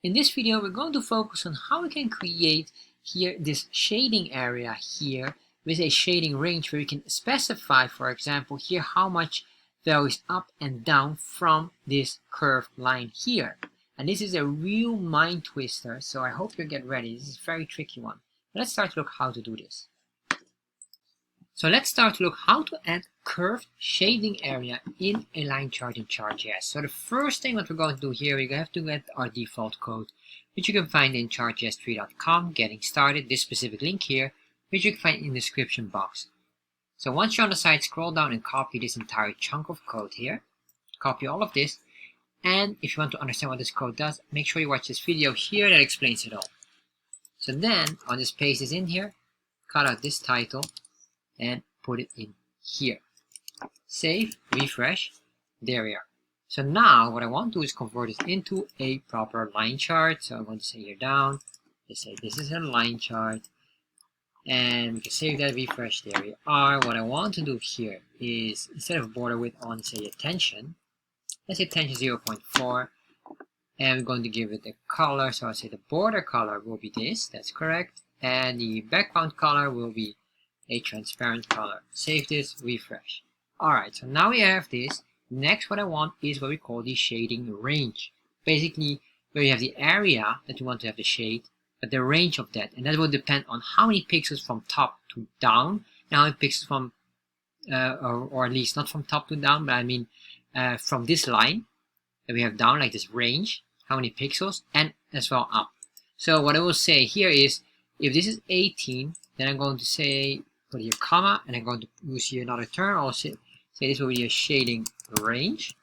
In this video, we're going to focus on how we can create here this shading area here with a shading range where we can specify, for example, here how much values up and down from this curved line here. And this is a real mind twister, so I hope you get ready. This is a very tricky one. Let's start to look how to do this. So let's start to look how to add curved shading area in a line chart in Chartjs. So the first thing what we're going to do here, we have to get our default code, which you can find in chartjs3.com, getting started, this specific link here, which you can find in the description box. So once you're on the site, scroll down and copy this entire chunk of code here. Copy all of this. And if you want to understand what this code does, make sure you watch this video here that explains it all. So then I'll just paste this in here, cut out this title, and put it in here. Save, refresh, there we are. So now what I want to do is convert it into a proper line chart. So I'm going to say here down, just say this is a line chart, and we can save that, refresh, there we are. What I want to do here is, instead of border width, I want to say attention. Let's say attention 0.4, and we're going to give it a color. So I'll say the border color will be this, that's correct, and the background color will be a transparent color. Save this, refresh. Alright, so now we have this. Next, what I want is what we call the shading range. Basically, where you have the area that you want to have the shade, but the range of that. And that will depend on how many pixels from top to down, and how many pixels from, or at least not from top to down, but I mean from this line that we have down, like this range, how many pixels, and as well up. So what I will say here is, if this is 18, then I'm going to say, put here comma, and I'm going to use here another term. I'll say this will be a shading range,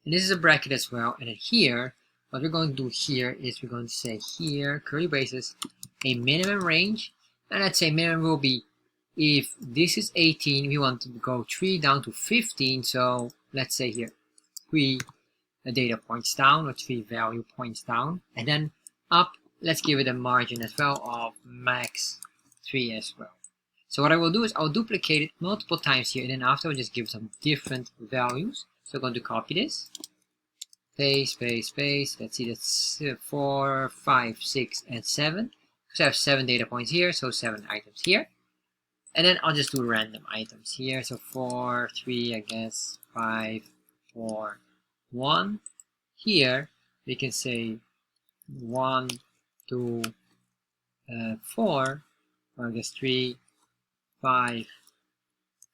and this is a bracket as well. And then here, what we're going to do here is we're going to say here curly braces a minimum range, and let's say minimum will be, if this is 18, we want to go 3 down to 15. So let's say here 3 data points down, or 3 value points down, and then up. Let's give it a margin as well of max 3 as well. So what I will do is I'll duplicate it multiple times here, and then after I'll just give some different values. So I'm going to copy this, paste, paste, paste. Let's see, that's 4, 5, 6, and 7. Because I have 7 data points here, so 7 items here. And then I'll just do random items here. So 4, 3, I guess, 5, 4, 1. Here we can say 1, 2, 4, or I guess 3, 5,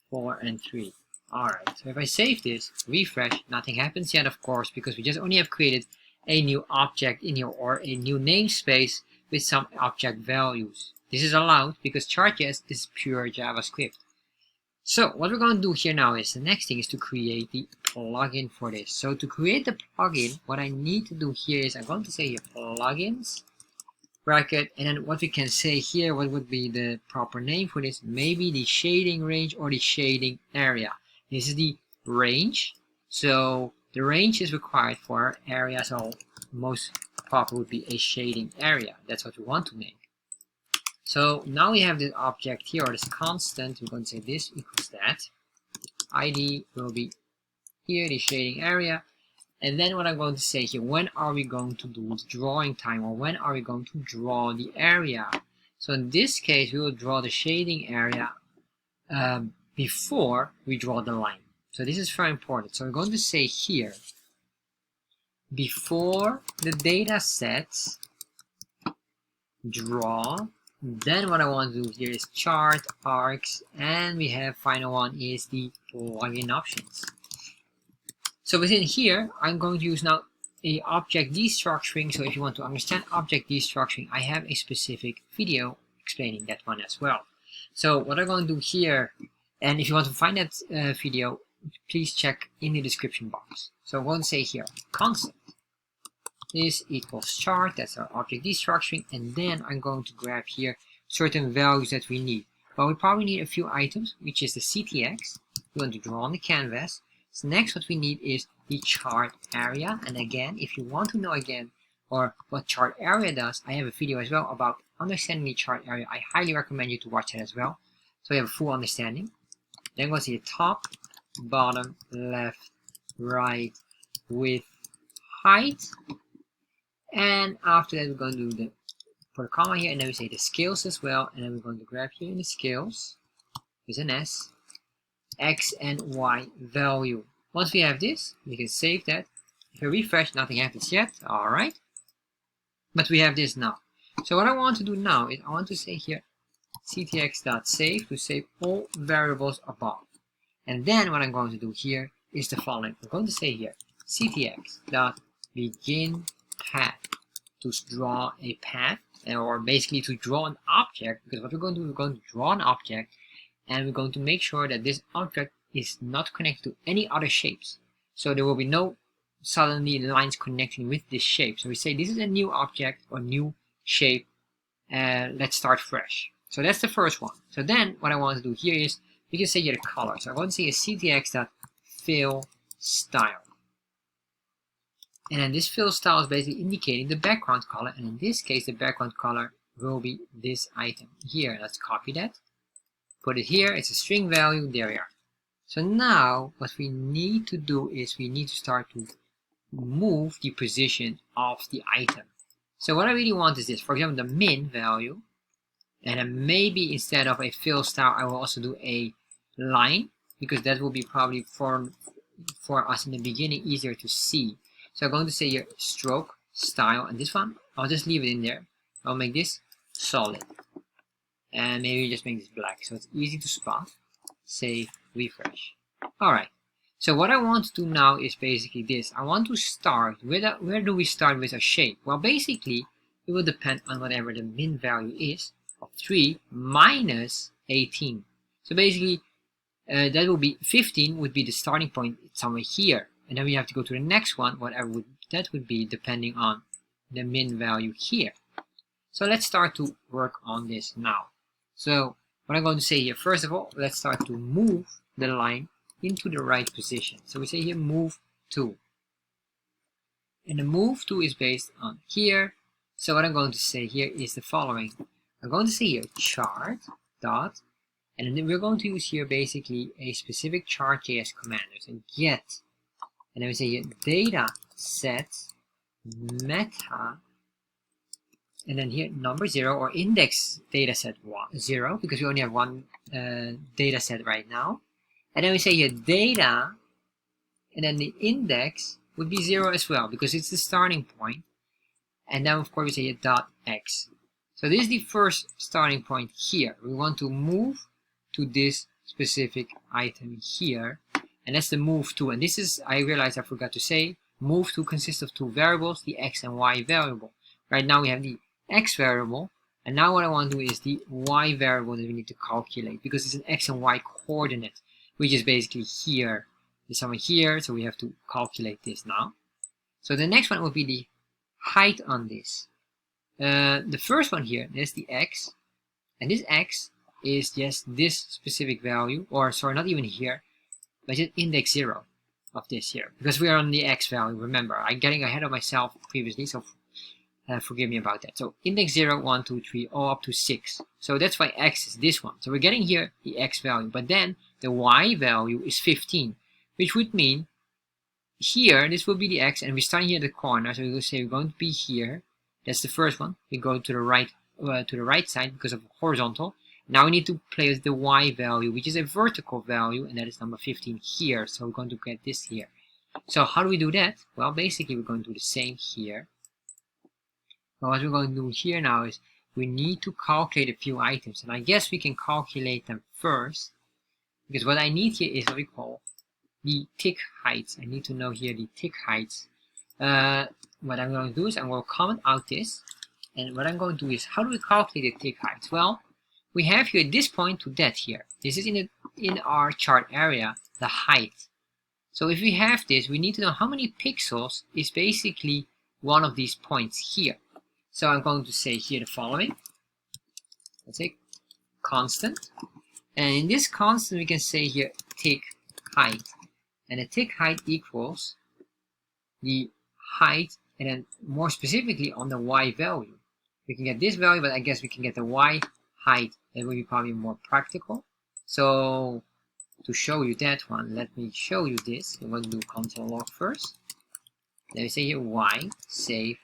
4, and 3. Alright, so if I save this, refresh, nothing happens yet, of course, because we just only have created a new object in here, or a new namespace with some object values. This is allowed because Chartjs is pure JavaScript. So what we're going to do here now is, the next thing is to create the plugin for this. So to create the plugin, what I need to do here is I'm going to say here plugins, bracket, and then what we can say here, what would be the proper name for this? Maybe the shading range or the shading area. This is the range. So the range is required for our area, so most proper would be a shading area. That's what we want to make. So now we have this object here, or this constant. We're going to say this equals that. ID will be here, the shading area. And then what I'm going to say here, when are we going to do the drawing time, or when are we going to draw the area? So in this case, we will draw the shading area before we draw the line. So this is very important. So we're going to say here, before the data sets, draw. Then what I want to do here is chart, arcs, and we have final one is the plugin options. So within here, I'm going to use now a object destructuring. So if you want to understand object destructuring, I have a specific video explaining that one as well. So what I'm going to do here, and if you want to find that video, please check in the description box. So I'm going to say here, concept is equals chart, that's our object destructuring, and then I'm going to grab here certain values that we need. But we probably need a few items, which is the CTX. We want to draw on the canvas. So next what we need is the chart area, and again, if you want to know again or what chart area does, I have a video as well about understanding the chart area. I highly recommend you to watch it as well, so you have a full understanding. Then go to the top, bottom, left, right, width, height, And after that, we're going to do the put a comma here, and then we say the scales as well, and then we're going to grab here in the scales with an S, X and Y value. Once we have this, we can save that. If I refresh, nothing happens yet. Alright. But we have this now. So what I want to do now is I want to say here ctx.save to save all variables above. And then what I'm going to do here is the following. I'm going to say here ctx.begin path to draw a path, or basically to draw an object, because what we're going to do, we're going to draw an object, and we're going to make sure that this object is not connected to any other shapes. So there will be no suddenly lines connecting with this shape. So we say this is a new object or new shape. Let's start fresh. So that's the first one. So then what I want to do here is we can say here the color. So I want to say a ctx.fill style. And then this fill style is basically indicating the background color. And in this case, the background color will be this item here. Let's copy that. Put it here. It's a string value. There we are. So now what we need to do is we need to start to move the position of the item. So what I really want is this. For example, the min value. And then maybe instead of a fill style, I will also do a line, because that will be probably for us in the beginning easier to see. So I'm going to say here stroke style, and this one I'll just leave it in there. I'll make this solid, and maybe just make this black so it's easy to spot. Save, refresh. Alright, so what I want to do now is basically this. I want to start with where do we start with a shape? Well, basically it will depend on whatever the min value is of 3 minus 18. So basically that will be 15 would be the starting point somewhere here, and then we have to go to the next one, whatever that would be depending on the min value here. So let's start to work on this now. So what I'm going to say here, first of all, let's start to move the line into the right position. So we say here move to, and the move to is based on here. So what I'm going to say here is the following. I'm going to say here chart dot, and then we're going to use here basically a specific Chartjs command. There's a get, and then we say here data set meta, and then here number 0 or index data set 0, because we only have one data set right now. And then we say here data, and then the index would be 0 as well, because it's the starting point. And then of course we say here dot x. So this is the first starting point here. We want to move to this specific item here, and that's the move to. And this is, I realized I forgot to say, move to consists of 2 variables, the x and y variable. Right now we have the x variable, and now what I want to do is the y variable that we need to calculate, because it's an x and y coordinate, which is basically here. There's somewhere here, so we have to calculate this now. So the next one will be the height on this. The first one here, there's the x, and this x is just this specific value, or sorry, not even here, but just index 0 of this here, because we are on the x value. Remember, I'm getting ahead of myself previously, so forgive me about that. So index 0, 1, 2, 3, all up to 6. So that's why x is this one. So we're getting here the x value, but then the y value is 15, which would mean here this will be the x, and we're starting here at the corner. So we will say we're going to be here. That's the first one. We go to the right side because of horizontal. Now we need to place the y value, which is a vertical value, and that is number 15 here. So we're going to get this here. So how do we do that? Well, basically we're going to do the same here. But what we're going to do here now is we need to calculate a few items, and I guess we can calculate them first, because what I need here is what we call the tick heights. I need to know here the tick heights. What I'm going to do is I'm going to comment out this, and what I'm going to do is, how do we calculate the tick heights? Well, we have here this point to that here. This is in our chart area, the height. So if we have this, we need to know how many pixels is basically one of these points here. So I'm going to say here the following. Let's say constant, and in this constant we can say here tick height, and the tick height equals the height, and then more specifically on the y value. We can get this value, but I guess we can get the y height. That will be probably more practical. So to show you that one, let me show you this. I'm going to do console log first. Then we say here y, save,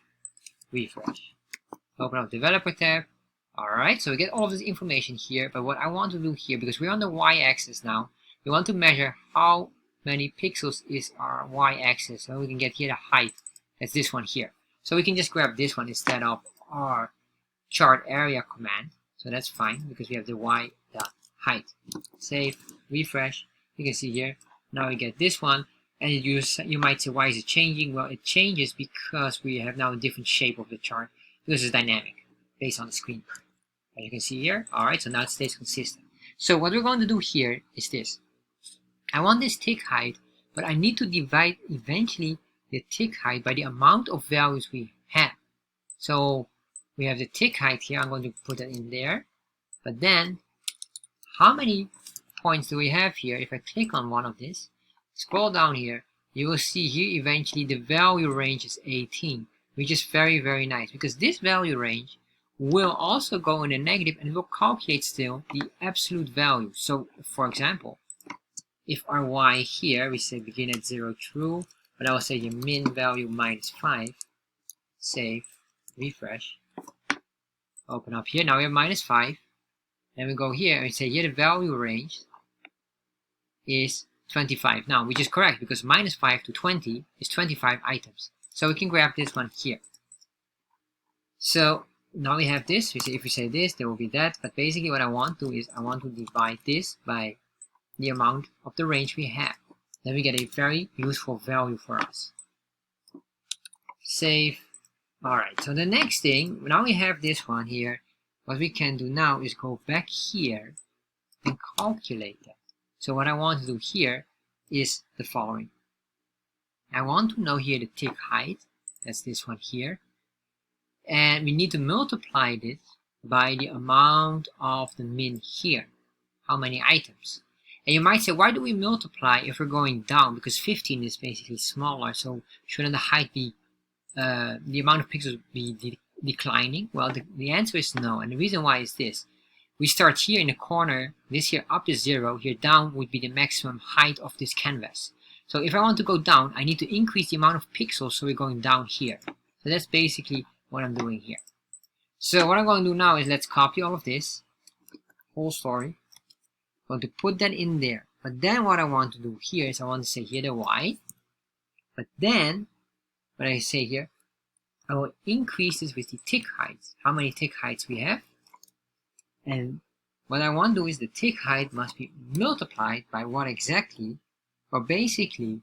refresh. Open up developer tab. Alright, so we get all of this information here, but what I want to do here, because we're on the y-axis now, we want to measure how many pixels is our y-axis. So we can get here the height. That's this one here. So we can just grab this one instead of our chart area command. So that's fine because we have the y dot height. Save, refresh. You can see here. Now we get this one. And you might say, why is it changing? Well, it changes because we have now a different shape of the chart. Because it's dynamic based on the screen. As you can see here. Alright, so now it stays consistent. So what we're going to do here is this. I want this tick height, but I need to divide eventually the tick height by the amount of values we have. So we have the tick height here. I'm going to put that in there. But then, how many points do we have here? If I click on one of these, scroll down here, you will see here eventually the value range is 18, which is very, very nice because this value range will also go in the negative and it will calculate still the absolute value. So, for example, if our y here, we say begin at 0 true, but I will say your min value -5, save, refresh, open up here, now we have -5, then we go here and say here the value range is 25 now, which is correct because -5 to 20 is 25 items. So we can grab this one here. So now we have this. If we say this, there will be that. But basically what I want to is I want to divide this by the amount of the range we have. Then we get a very useful value for us. Save. Alright, so the next thing, now we have this one here. What we can do now is go back here and calculate that. So what I want to do here is the following. I want to know here the tick height. That's this one here. And we need to multiply this by the amount of the min here. How many items? And you might say, why do we multiply if we're going down? Because 15 is basically smaller, so shouldn't the height be, the amount of pixels be declining? Well, the answer is no. And the reason why is this. We start here in the corner, this here up to 0, here down would be the maximum height of this canvas. So if I want to go down, I need to increase the amount of pixels, so we're going down here. So that's basically what I'm doing here. So what I'm going to do now is let's copy all of this, whole story. I'm going to put that in there. But then what I want to do here is I want to say here the y. But then, what I say here, I will increase this with the tick heights. How many tick heights we have? And what I want to do is the tick height must be multiplied by what exactly? Or basically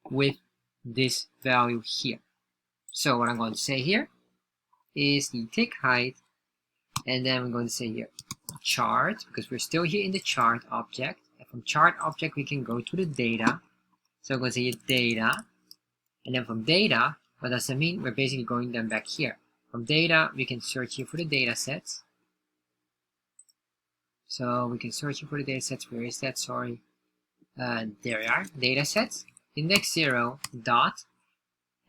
with this value here. So what I'm going to say here is the tick height, and then we're going to say here chart, because we're still here in the chart object. And from chart object we can go to the data. So we're going to say here data, and then from data, what does that mean? We're basically going then back here. From data we can search here for the data sets. So we can search here for the data sets. Where is that? Sorry. There we are, data sets, index 0, dot,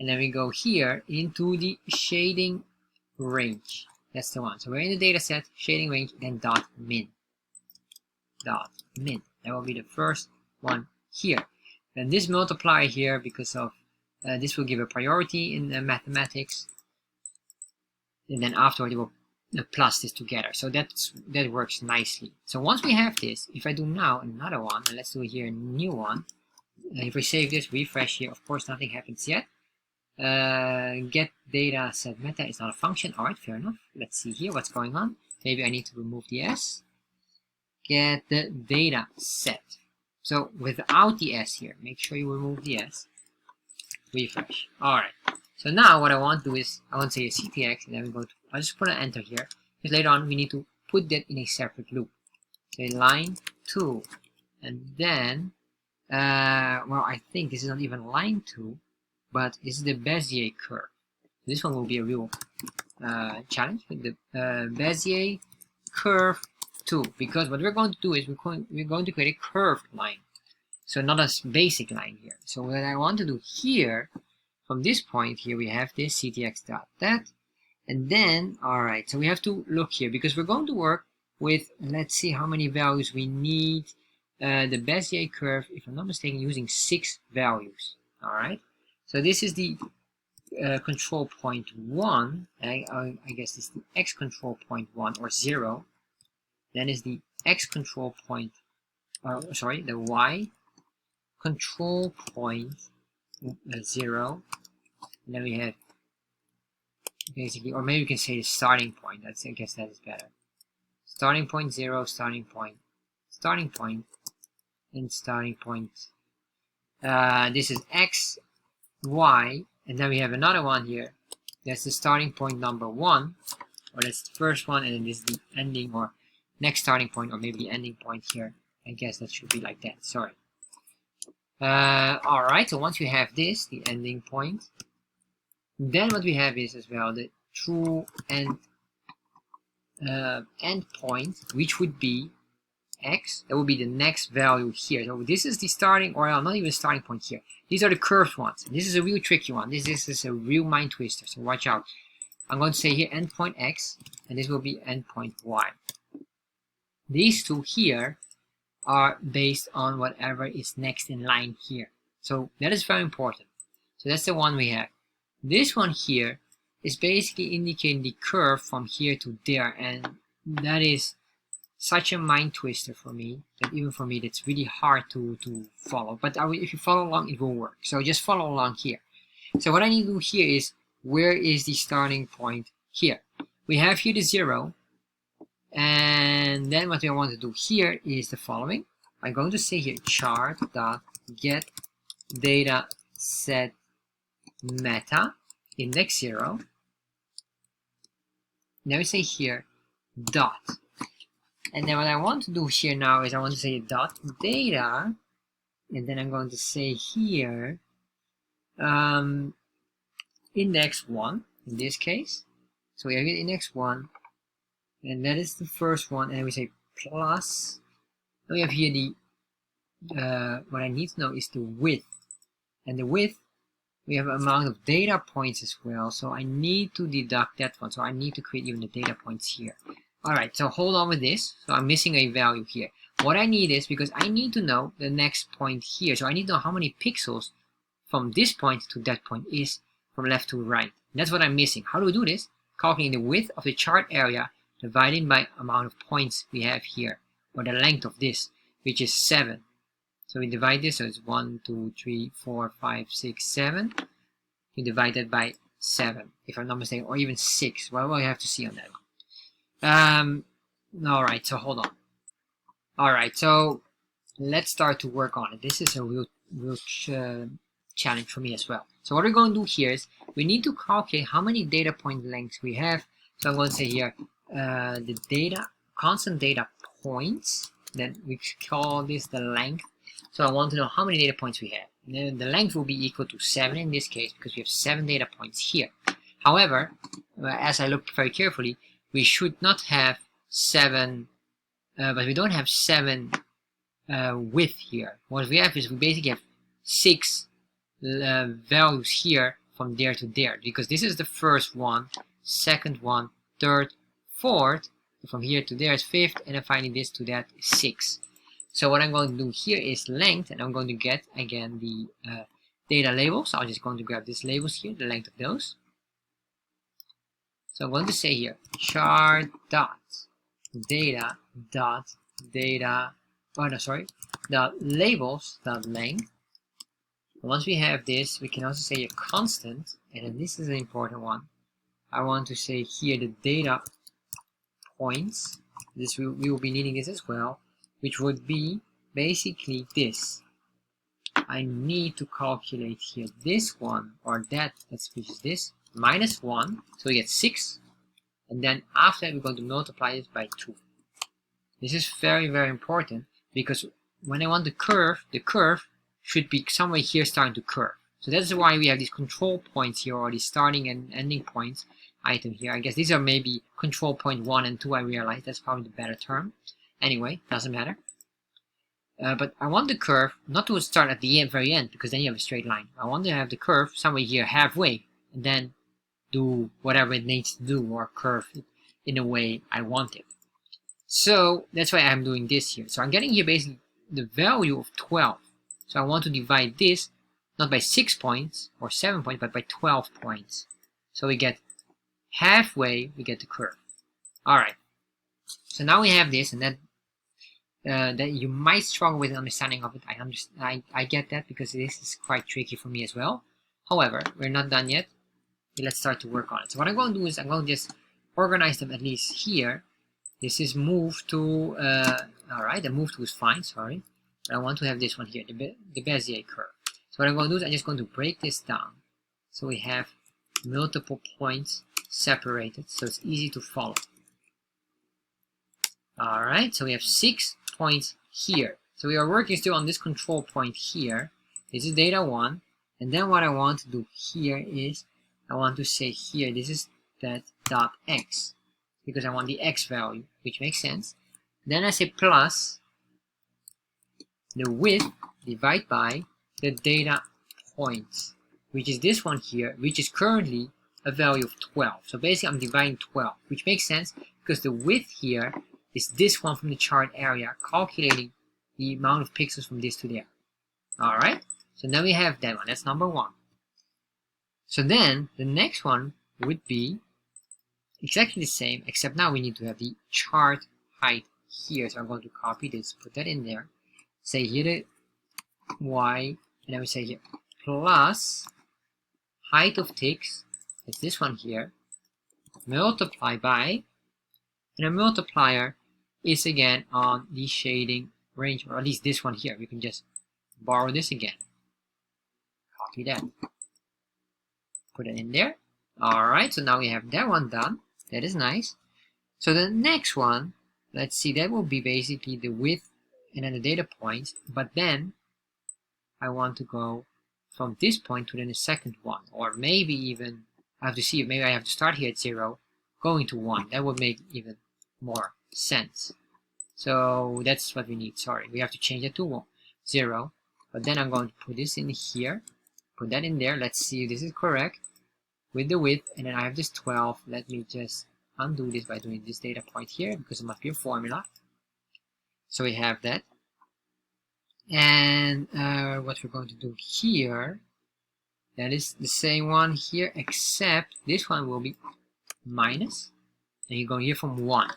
and then we go here into the shading range. That's the one. So we're in the data set, shading range, then dot min. Dot min. That will be the first one here. And this multiplier here, because of this will give a priority in mathematics. And then afterward it will plus this together. So that works nicely. So once we have this, if I do now another one, and let's do here a new one. If we save this, refresh here, of course nothing happens yet. Get data set meta is not a function. Alright, fair enough. Let's see here what's going on. Maybe I need to remove the s. Get the data set. So without the s here, make sure you remove the s. Refresh. Alright. So now what I want to do is, I want to say a ctx, and then we go to, I'll just put an enter here, because later on we need to put that in a separate loop. Say line 2, and then, well, I think this is not even line 2, but this is the Bezier curve. This one will be a real challenge with the bezierCurveTo, because what we're going to do is we're going to create a curved line, so not a basic line here. So what I want to do here, from this point here, we have this ctx dot that, and then, alright, so we have to look here, because we're going to work with, let's see how many values we need. The Bezier curve, if I'm not mistaken, using 6 values. Alright, so this is the control point 1, I guess it's the x control point 1 or 0, then is the x control point, sorry, the y control point 0, and then we have basically, or maybe we can say the starting point. I guess that is better. Starting point 0, starting point, and starting point. This is x, y, and then we have another one here. That's the starting point number 1, or that's the first one, and then this is the ending or next starting point, or maybe the ending point here. I guess that should be like that. Sorry. Alright, so once you have this, the ending point, then what we have is as well the true end point, which would be x. That would be the next value here. So this is the starting, or not even starting point here. These are the curved ones. This is a real tricky one. This is a real mind twister, so watch out. I'm going to say here endpoint x, and this will be endpoint y. These two here are based on whatever is next in line here. So that is very important. So that's the one we have. This one here is basically indicating the curve from here to there, and that is such a mind twister for me that even for me that's really hard to follow. But if you follow along, it will work. So just follow along here. So what I need to do here is, where is the starting point here? We have here the 0, and then what we want to do here is the following. I'm going to say here chart.get data set meta index 0. Now we say here dot, and then what I want to do here now is I want to say dot data, and then I'm going to say here index 1 in this case. So we have index 1, and that is the first one, and we say plus. Now we have here the what I need to know is the width, and the width, we have an amount of data points as well, so I need to deduct that one. So I need to create even the data points here. Alright, so hold on with this. So I'm missing a value here. What I need is, because I need to know the next point here, so I need to know how many pixels from this point to that point is from left to right. That's what I'm missing. How do we do this? Calculating the width of the chart area divided by amount of points we have here, or the length of this, which is 7. So we divide this, so it's 1, 2, 3, 4, 5, 6, 7. We divide that by 7, if I'm not mistaken, or even 6. Well, we'll have to see on that one. Alright, so hold on. Alright, so let's start to work on it. This is a real challenge for me as well. So what we're going to do here is, we need to calculate how many data point lengths we have. So I'm going to say here, the data, constant data points, then we call this the length. So I want to know how many data points we have. And then the length will be equal to 7 in this case, because we have 7 data points here. However, as I look very carefully, we should not have 7, but we don't have 7 width here. What we have is, we basically have 6 values here from there to there, because this is the first one, second one, third, fourth, from here to there is 5th, and then finally this to that is 6. So what I'm going to do here is length, and I'm going to get again the data labels. I'm just going to grab these labels here, the length of those. So I'm going to say here chart dot data dot data, dot labels dot length. Once we have this, we can also say a constant, and then this is an important one. I want to say here the data points. This we will be needing this as well, which would be basically this. I need to calculate here this one, or that, which is this, minus 1, so we get 6, and then after that we're going to multiply it by 2. This is very, very important, because when I want the curve should be somewhere here starting to curve. So that's why we have these control points here, or these starting and ending points item here. I guess these are maybe control point 1 and 2, I realize. That's probably the better term. Anyway, doesn't matter. But I want the curve not to start at the very end, because then you have a straight line. I want to have the curve somewhere here halfway, and then do whatever it needs to do, or curve it in a way I want it. So that's why I'm doing this here. So I'm getting here basically the value of 12. So I want to divide this not by 6 points or 7 points, but by 12 points. So we get halfway, we get the curve. Alright, so now we have this, and that you might struggle with understanding of it. I get that, because this is quite tricky for me as well. However, we're not done yet. Let's start to work on it. So what I'm going to do is I'm going to just organize them at least here. This is move to, alright, the move to is fine, sorry. But I want to have this one here, the Bezier curve. So what I'm going to do is I'm just going to break this down. So we have multiple points separated, so it's easy to follow. Alright, so we have 6 points here. So we are working still on this control point here. This is data 1. And then what I want to do here is, I want to say here, this is that dot x, because I want the x value, which makes sense. Then I say plus the width divided by the data points, which is this one here, which is currently a value of 12. So basically I'm dividing 12, which makes sense because the width here is this one from the chart area, calculating the amount of pixels from this to there. Alright, so now we have that one, that's number 1. So then the next one would be exactly the same, except now we need to have the chart height here. So I'm going to copy this, put that in there, say here the y, and then we say here plus height of ticks, it's this one here, multiply by, and a multiplier is again on the shading range, or at least this one here. We can just borrow this again, copy that, put it in there. Alright, so now we have that one done. That is nice. So the next one, let's see, that will be basically the width and then the data points, but then I want to go from this point to then the second one, or maybe even I have to see if maybe I have to start here at 0, going to 1. That would make even more sense. So that's what we need. Sorry, we have to change it to 0, but then I'm going to put this in here, put that in there. Let's see if this is correct with the width, and then I have this 12. Let me just undo this by doing this data point here, because it must be a formula. So we have that. And what we're going to do here, that is the same one here, except this one will be minus, and you're going here from 1.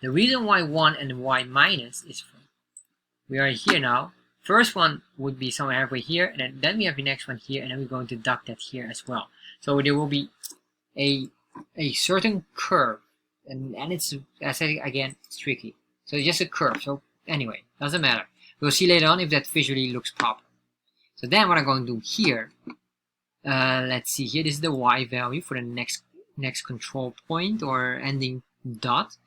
The reason why 1 and why minus is we are here now. First one would be somewhere halfway here, and then we have the next one here, and then we're going to deduct that here as well. So there will be a certain curve, and it's, I said again, it's tricky. So it's just a curve. So anyway, doesn't matter. We'll see later on if that visually looks proper. So then what I'm going to do here, let's see here, this is the y value for the next control point or ending dot.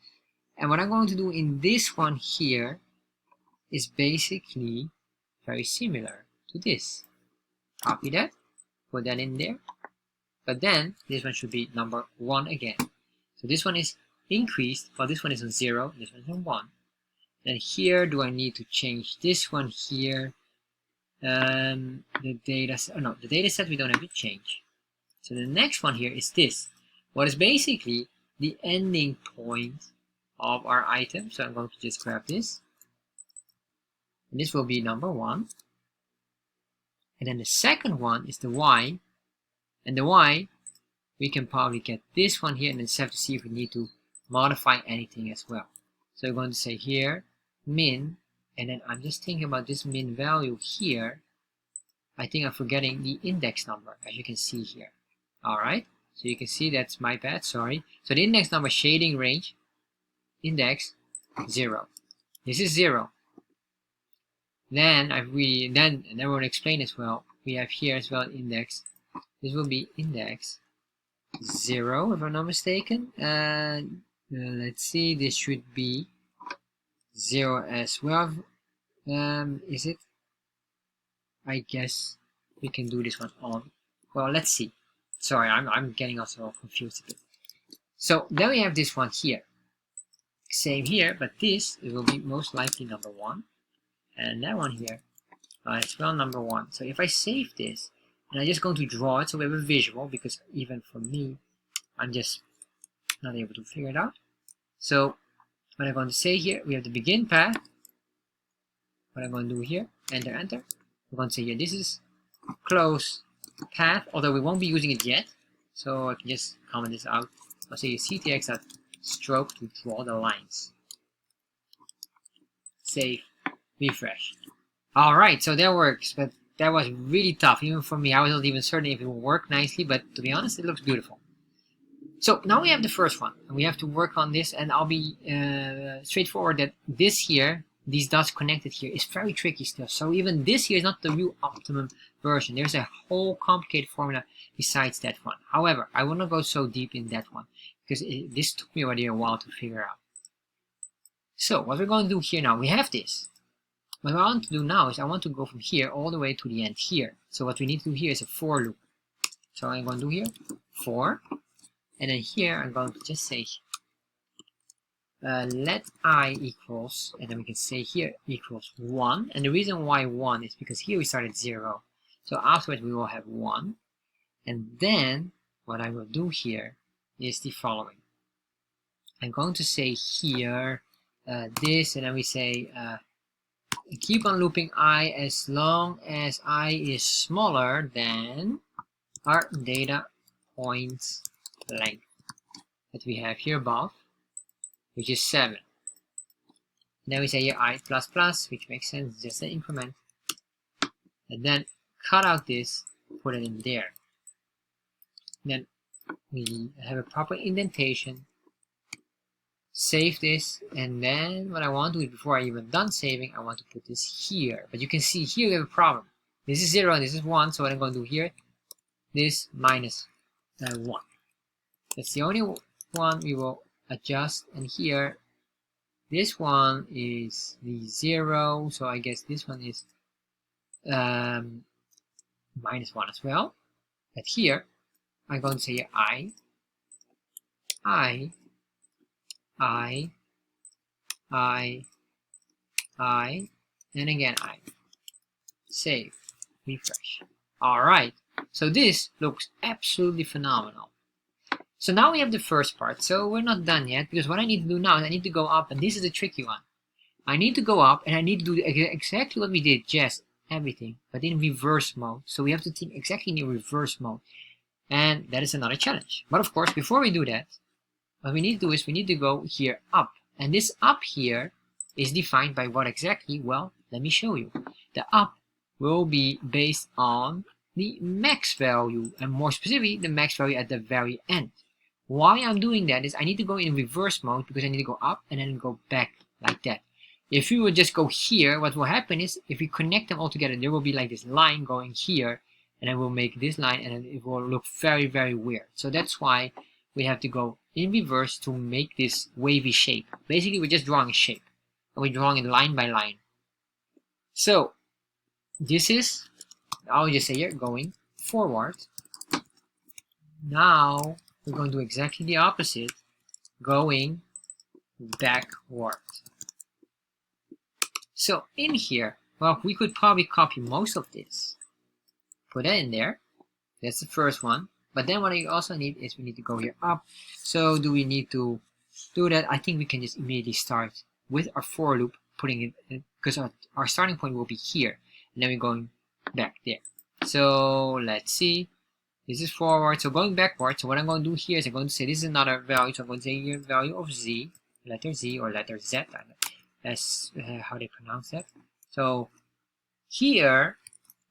And what I'm going to do in this one here is basically very similar to this. Copy that, put that in there. But then this one should be number 1 again. So this one is increased, but this one is on 0, this one is on 1. And here, do I need to change this one here? The data set, oh no, the data set we don't have to change. So the next one here is this. What is basically the ending point of our item. So I'm going to just grab this. And this will be number 1. And then the second one is the y. And the y, we can probably get this one here, and then just have to see if we need to modify anything as well. So we're going to say here, min, and then I'm just thinking about this min value here. I think I'm forgetting the index number, as you can see here. Alright, so you can see that's my bad, sorry. So the index number shading range, index 0. This is 0. Then then we'll explain as well. We have here as well index. This will be index 0, if I'm not mistaken. Let's see, this should be 0 as well. Is it? I guess we can do this one on. Well, let's see. Sorry, I'm getting also all confused a bit. So then we have this one here. Same here, but this it will be most likely number 1. And that one here as well number 1. So if I save this, and I'm just going to draw it so we have a visual, because even for me, I'm just not able to figure it out. So what I'm going to say here, we have the begin path. What I'm going to do here, enter, enter. I'm going to say here, this is close path, although we won't be using it yet. So I can just comment this out. I'll say ctx.stroke to draw the lines. Save, refresh. Alright, so that works, but that was really tough, even for me. I wasn't even certain if it will work nicely, but to be honest, it looks beautiful. So now we have the first one, and we have to work on this, and I'll be straightforward that this here, these dots connected here, is very tricky still. So even this here is not the real optimum version. There's a whole complicated formula besides that one. However, I will not go so deep in that one, because this took me already a while to figure out. So what we're going to do here now, we have this. What I want to do now is I want to go from here all the way to the end here. So what we need to do here is a for loop. So I'm going to do here for, and then here I'm going to just say let I equals, and then we can say here equals 1. And the reason why 1 is because here we start at 0. So afterwards we will have 1. And then what I will do here is the following. I'm going to say here this, and then we say keep on looping I as long as I is smaller than our data points length that we have here above, which is 7. And then we say here I plus plus, which makes sense, just an increment. And then cut out this, put it in there. Then we have a proper indentation. Save this, and then what I want to do is before I even done saving, I want to put this here. But you can see here we have a problem. This is 0 and this is 1, so what I'm going to do here, this minus 1. That's the only one we will adjust, and here this one is the 0, so I guess this one is minus 1 as well. But here I'm going to say I, and again I. Save, refresh. Alright, so this looks absolutely phenomenal. So now we have the first part, so we're not done yet, because what I need to do now is I need to go up, and this is the tricky one. I need to go up and I need to do exactly what we did, just everything, but in reverse mode. So we have to think exactly in reverse mode, and that is another challenge. But of course, before we do that, what we need to do is we need to go here up, and this up here is defined by what exactly? Well, let me show you. The up will be based on the max value, and more specifically the max value at the very end. Why I'm doing that is I need to go in reverse mode because I need to go up and then go back like that. If you would just go here, what will happen is if we connect them all together, there will be like this line going here, and then we'll make this line, and then it will look very, very weird. So that's why we have to go in reverse to make this wavy shape. Basically, we're just drawing a shape, and we're drawing it line by line. So this is, I'll just say here, going forward. Now we're going to do exactly the opposite, going backward. So in here, well, we could probably copy most of this, put that in there. That's the first one. But then what I also need is we need to go here up. So do we need to do that? I think we can just immediately start with our for loop, putting it in, because our starting point will be here, and then we're going back there. So let's see. This is forward, so going backward. So what I'm going to do here is I'm going to say this is another value. So I'm going to say here value of z, letter z or letter z. That's how they pronounce that. So here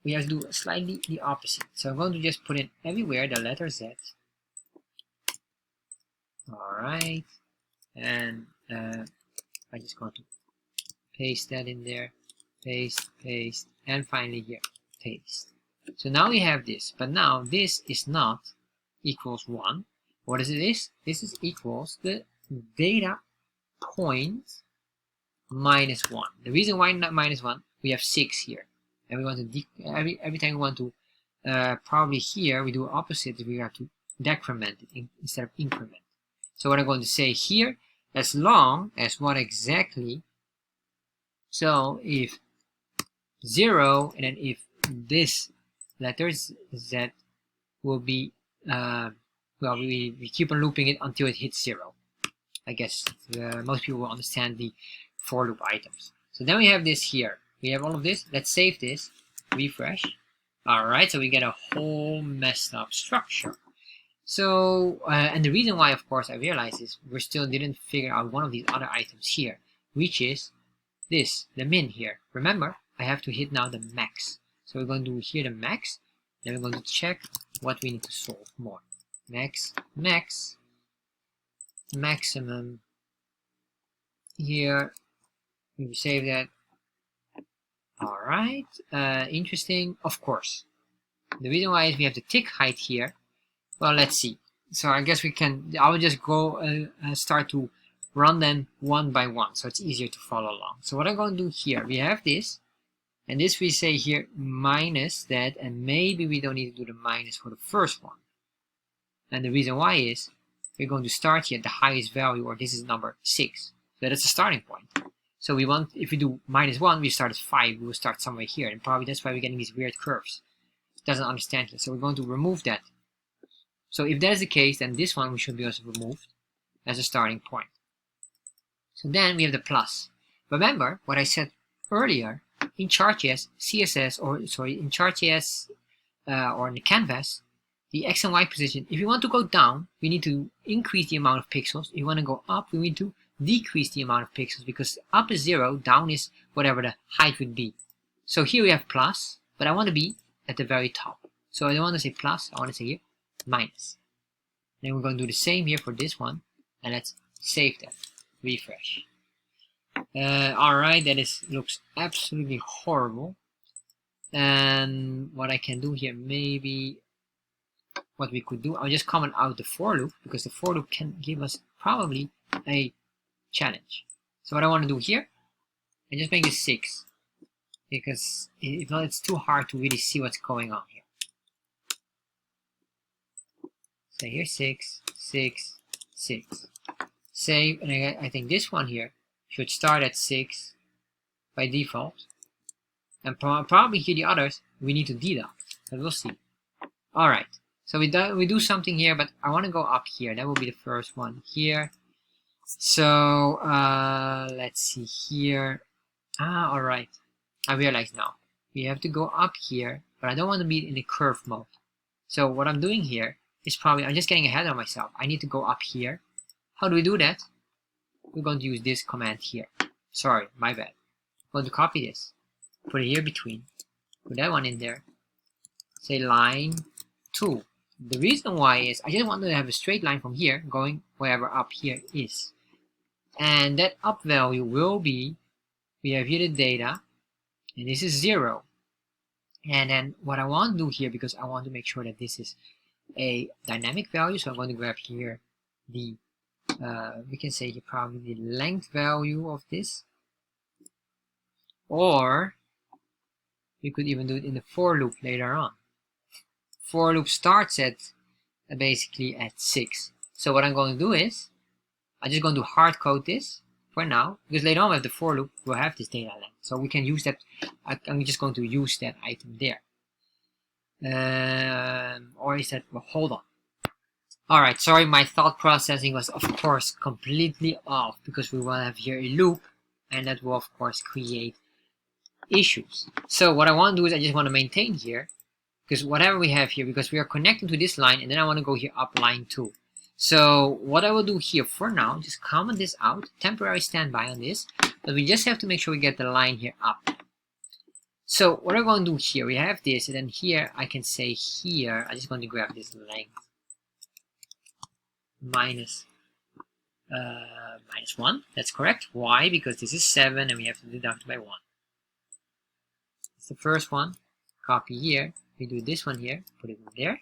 we have to do slightly the opposite. So I'm going to just put in everywhere the letter z. Alright, and I'm just going to paste that in there, paste, paste, and finally here, paste. So now we have this, but now this is not equals 1. What is it? This is equals the data point minus 1. The reason why not minus 1, we have 6 here, and we want to every time we want to probably here we do opposite. We have to decrement it instead of increment. So what I'm going to say here, as long as what exactly. So if 0, and then if this letter z will be well, we keep on looping it until it hits 0. I guess most people will understand the for loop items. So then we have this here. We have all of this. Let's save this, refresh. Alright, so we get a whole messed up structure. So, and the reason why, of course, I realize is we still didn't figure out one of these other items here, which is this, the min here. Remember, I have to hit now the max. So we're going to do here the max, then we're going to check what we need to solve more. Max, max, maximum. Here, we save that. Alright, interesting, of course. The reason why is we have the tick height here. Well, let's see. So I guess we can, I will just go start to run them one by one, so it's easier to follow along. So what I'm going to do here, we have this, and this we say here minus that, and maybe we don't need to do the minus for the first one. And the reason why is we're going to start here at the highest value, or this is number 6. So that's the starting point. So we want, if we do -1, we start at 5, we will start somewhere here, and probably that's why we're getting these weird curves. It doesn't understand it, so we're going to remove that. So if that is the case, then this one we should be also removed as a starting point. So then we have the plus. Remember what I said earlier, in Chartjs, CSS, or sorry, in Chartjs or in the canvas, the X and Y position, if you want to go down, we need to increase the amount of pixels. If you want to go up, we need to decrease the amount of pixels, because up is 0, down is whatever the height would be. So here we have plus, but I want to be at the very top. So I don't want to say plus, I want to say here minus. Then we're going to do the same here for this one, and let's save that. Refresh. Alright, that looks absolutely horrible. And what I can do here, maybe what we could do, I'll just comment out the for loop, because the for loop can give us probably a challenge. So what I want to do here, I just make this 6, because if not, it's too hard to really see what's going on here. So here 6, 6, 6. Save, and I think this one here should start at 6 by default, and probably here the others we need to deduct, but we'll see. Alright, so we do something here, but I want to go up here. That will be the first one here. So let's see here. Alright, I realize now we have to go up here, but I don't want to be in the curve mode. So what I'm doing here is probably, I'm just getting ahead of myself. I need to go up here. How do we do that? We're going to use this command here. Sorry, my bad. I'm going to copy this, put it here between, put that one in there, say line 2. The reason why is I just want to have a straight line from here going wherever up here is. And that up value will be, we have here the data, and this is 0. And then what I want to do here, because I want to make sure that this is a dynamic value, so I'm going to grab here the we can say here probably the length value of this, or we could even do it in the for loop later on. For loop starts at basically at 6. So what I'm going to do is I'm just going to hard code this for now, because later on with the for loop we'll have this data length, so we can use that. I'm just going to use that item there. Or is that, well, hold on. Alright, sorry, my thought processing was of course completely off, because we will have here a loop, and that will of course create issues. So what I want to do is I just want to maintain here, because whatever we have here, because we are connecting to this line, and then I want to go here up line 2. So what I will do here for now, just comment this out, temporary standby on this, but we just have to make sure we get the line here up. So what I'm going to do here, we have this, and then here I can say here, I'm just going to grab this length minus 1. That's correct. Why? Because this is 7 and we have to deduct by 1. It's the first one. Copy here. We do this one here. Put it in there.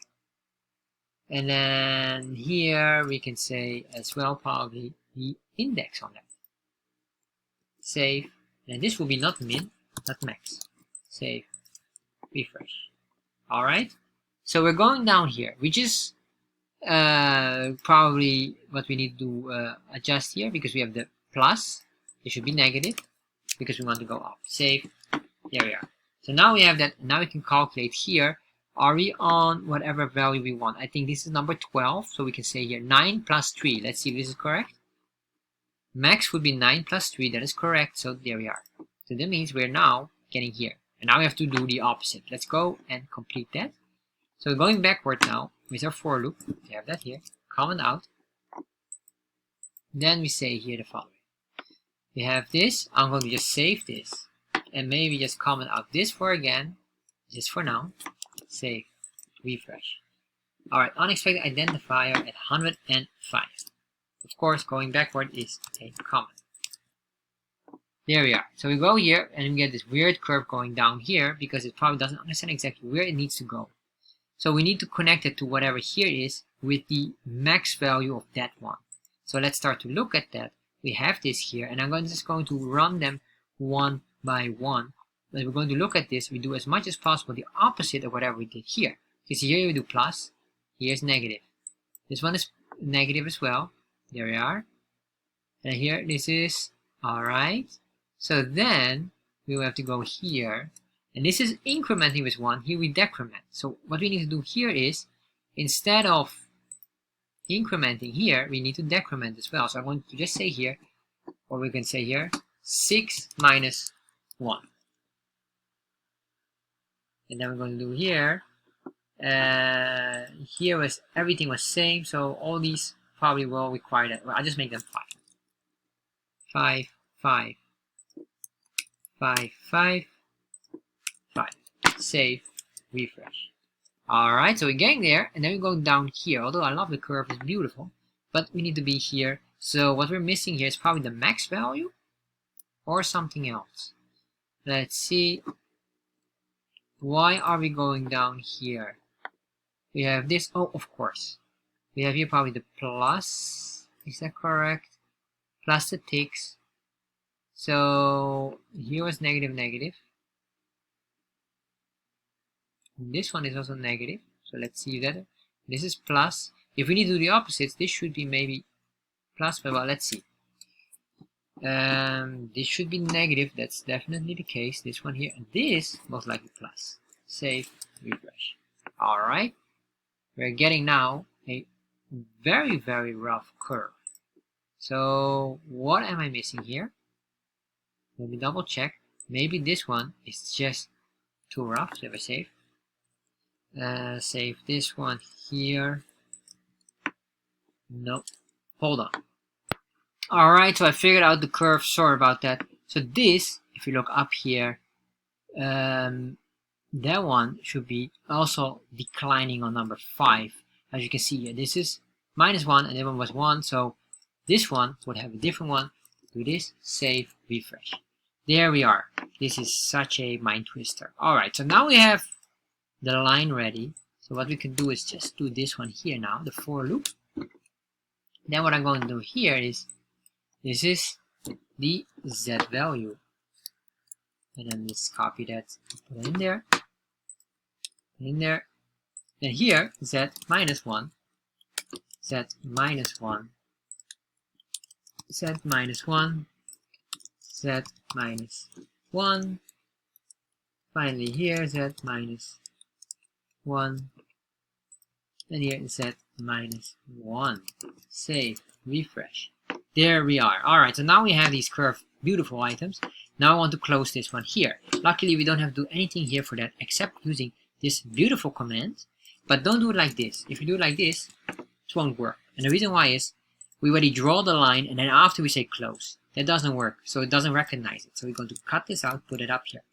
And then here we can say as well probably the index on that. Save. And this will be not min, not max. Save. Refresh. Alright. So we're going down here. We just probably what we need to adjust here, because we have the plus, it should be negative because we want to go up. Save. There we are. So now we have that. Now we can calculate here, are we on whatever value we want. I think this is number 12, so we can say here 9 plus 3. Let's see if this is correct. Max would be 9 plus 3. That is correct. So there we are. So that means we're now getting here And now we have to do the opposite. Let's go and complete that. So going backward now with our for loop, we have that here, comment out. Then we say here the following. We have this, I'm going to just save this, and maybe just comment out this for again, just for now, save, refresh. Alright, unexpected identifier at 105. Of course, going backward is a comment. There we are. So we go here and we get this weird curve going down here because it probably doesn't understand exactly where it needs to go. So we need to connect it to whatever here is with the max value of that one. So let's start to look at that. We have this here, and I'm just going to run them one by one. But we're going to look at this. We do as much as possible the opposite of whatever we did here. Because here we do plus, here's negative. This one is negative as well. There we are. And here this is alright. So then we will have to go here. And this is incrementing with 1. Here we decrement. So what we need to do here is, instead of incrementing here, we need to decrement as well. So I'm going to just say here, or we can say here, 6 minus 1. And then we're going to do here, here was everything was same, so all these probably will require that. Well, I'll just make them 5. 5, 5, 5, 5, 5. Save, refresh. Alright, so we're getting there, and then we're going down here. Although I love the curve, it's beautiful, but we need to be here. So what we're missing here is probably the max value or something else. Let's see. Why are we going down here? We have this. Oh, of course. We have here probably the plus. Is that correct? Plus the ticks. So here was negative, negative. This one is also negative, so let's see that. This is plus. If we need to do the opposites, this should be maybe plus, but well, let's see. This should be negative, that's definitely the case. This one here, and this most likely plus. Save, refresh. Alright, we're getting now a very, very rough curve. So what am I missing here? Let me double check. Maybe this one is just too rough, so ever save. Save this one here. Nope. Hold on. Alright, so I figured out the curve. Sorry about that. So this, if you look up here, that one should be also declining on number 5. As you can see here, this is -1 and that one was 1. So this one would have a different one. Do this, save, refresh. There we are. This is such a mind twister. Alright, so now we have the line ready. So what we can do is just do this one here now, the for loop. Then what I'm going to do here is, this is the z value. And then let's copy that, put it in there. In there. And here, z minus 1, z minus 1, z minus 1, z minus 1. Finally here, z minus 1, and here is z minus 1. Save, refresh. There we are. Alright, so now we have these curved, beautiful items. Now I want to close this one here. Luckily, we don't have to do anything here for that except using this beautiful command. But don't do it like this. If you do it like this, it won't work. And the reason why is, we already draw the line and then after we say close. That doesn't work, so it doesn't recognize it. So we're going to cut this out, put it up here.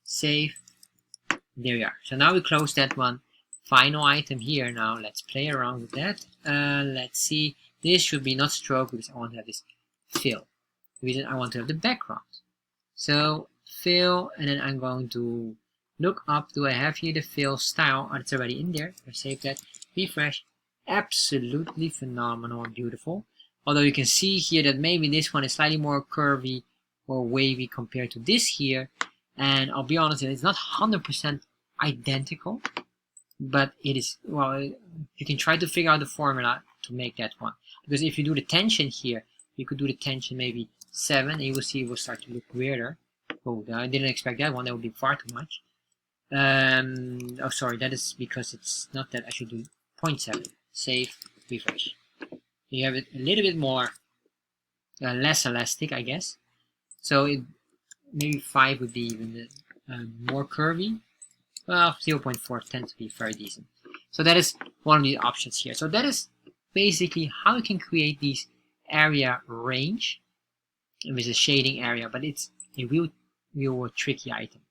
Save. There we are. So now we close that one. Final item here. Now let's play around with that. Let's see. This should be not stroke because I want to have this fill. The reason I want to have the background. So fill, and then I'm going to look up. Do I have here the fill style? Oh, it's already in there. I save that. Refresh. Absolutely phenomenal and beautiful. Although you can see here that maybe this one is slightly more curvy or wavy compared to this here. And I'll be honest, it's not 100% identical, but it is, well, you can try to figure out the formula to make that one. Because if you do the tension here, you could do the tension maybe 7, and you will see it will start to look weirder. Oh, I didn't expect that one, that would be far too much. Oh, sorry, that is because it's not that. I should do 0.7. Save, refresh. You have it a little bit more, less elastic, I guess. So it maybe 5 would be even more curvy. Well, 0.4 tends to be very decent. So that is one of the options here. So that is basically how you can create these area range with a shading area, but it's a real tricky item.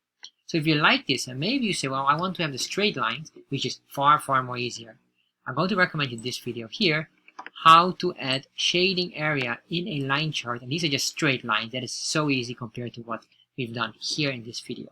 So if you like this, and maybe you say, well, I want to have the straight lines, which is far more easier. I'm going to recommend you this video here, how to add shading area in a line chart. And these are just straight lines. That is so easy compared to what we've done here in this video.